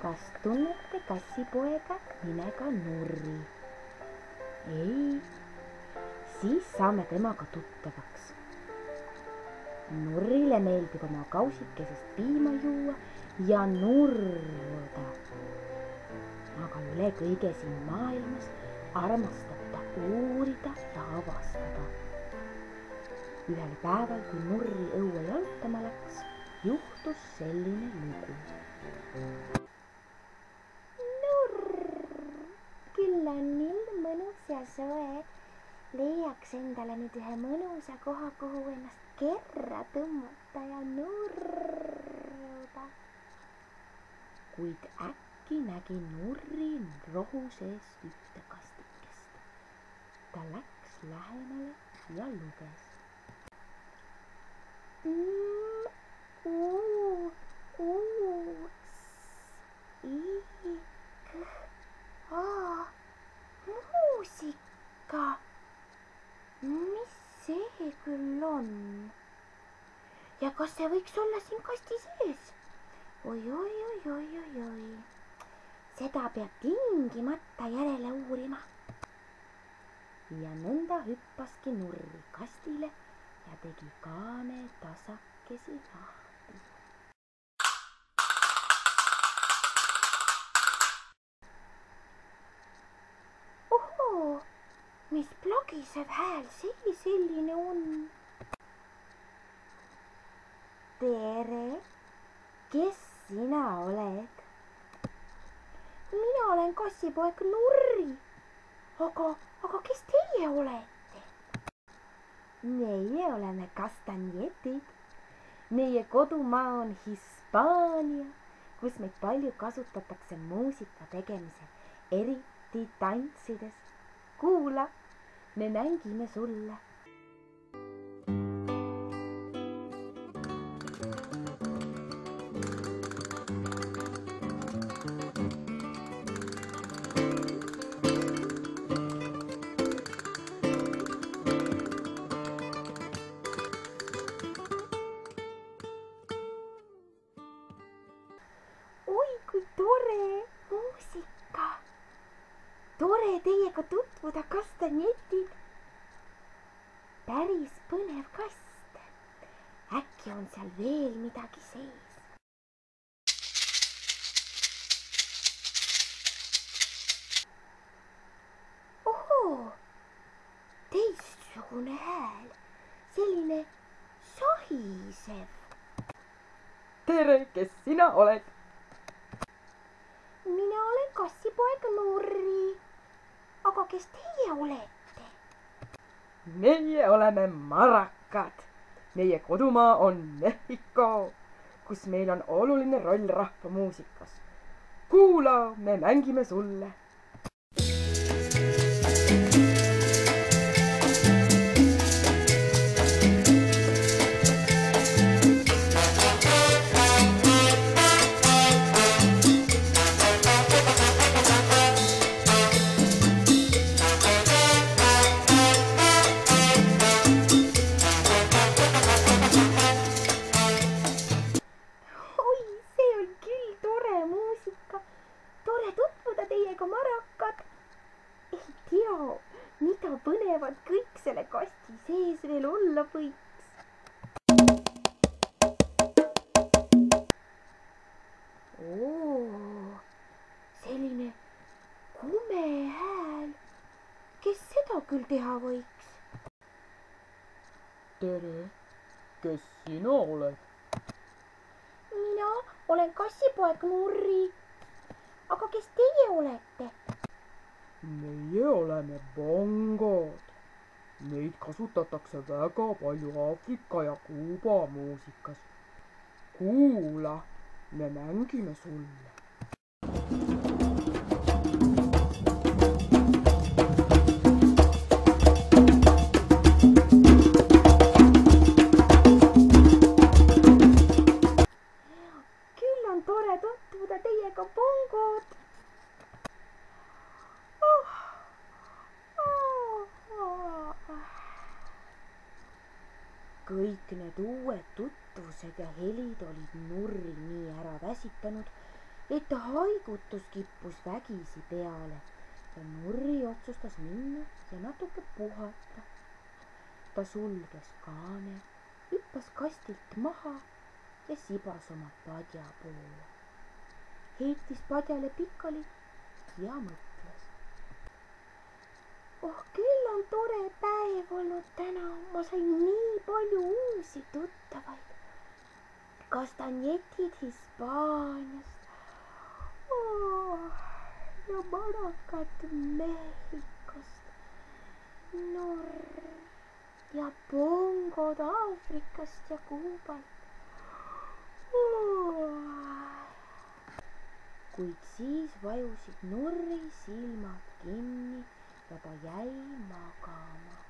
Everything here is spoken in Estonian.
kas tunnete kassipoega nimega Nurri? Ei, siis saame temaga tuttavaks. Nurrile meeldib oma kausikesest piima juua ja nurruda. Aga üle kõige siin maailmas armastab ta uurida ja avastada. Ühel päeval, kui Nurri õue jalutama läks, juhtus selline lugu. Nurr, küll on ilm mõnus ja soe. Leiaks endale nüüd ühe mõnusa koha, kuhu ennast kerra tõmmata ja nurruda. Kuid äkki nägi Nurri rohu seest ühte kastikest. Ta läks lähemale ja luges. Muusika. Mis see küll on? Ja kas see võiks olla siin kasti sees? Oi. Seda peab tingimata järele uurima. Ja nõnda hüppaski Nurri kastile ja tegi kaane tasakesi lahti. Ohoo, mis plagisev hääl see selline on? Tere, kes sina oled? Mina olen kassipoeg Nurri. Aga kes teie olete? Meie oleme kastanjetid. Meie kodumaa on Hispaania, kus meid palju kasutatakse muusika tegemisel, eriti tantsides. Kuula, me mängime sulle. Kui tore muusika. Tore teiega tutvuda, kastanjetid. Päris põnev kast. Äkki on seal veel midagi sees. Ohoo, teistsugune hääl. Selline sahisev. Tere, kes sina oled? Mina olen kassipoeg Nurri. Aga kes teie olete? Meie oleme marakad. Meie kodumaa on Mehhiko, kus meil on oluline roll rahvamuusikas. Kuula, me mängime sulle. Mida põnevad kõik selle kasti sees veel olla võiks? Selline kume hääl. Kes seda küll teha võiks? Tere, kes sina oled? Mina olen kassipoeg Nurri. Aga kes teie olete? Meie oleme bongod. Neid kasutatakse väga palju Aafrika ja Kuuba muusikas. Kuula, me mängime sulle. Küll on tore tutvuda teiega, bongod. Kõik need uued tutvused ja helid olid Nurri nii ära väsitanud, et haigutus kippus vägisi peale ja Nurri otsustas minna ja natuke puhata. ta sulges kaane, hüppas kastilt maha ja sibas oma padja poole. heitis padjale pikali ja mõtles. oh, küll on tore päev olnud täna, ma sain nii palju uusi tuttavaid. kastanjetid Hispaaniast ja marakad Mehhikost, Norr ja pongod Aafrikast ja Kuubalt. kuid siis vajusid Nurri silmad kinni ja ta jäi magama.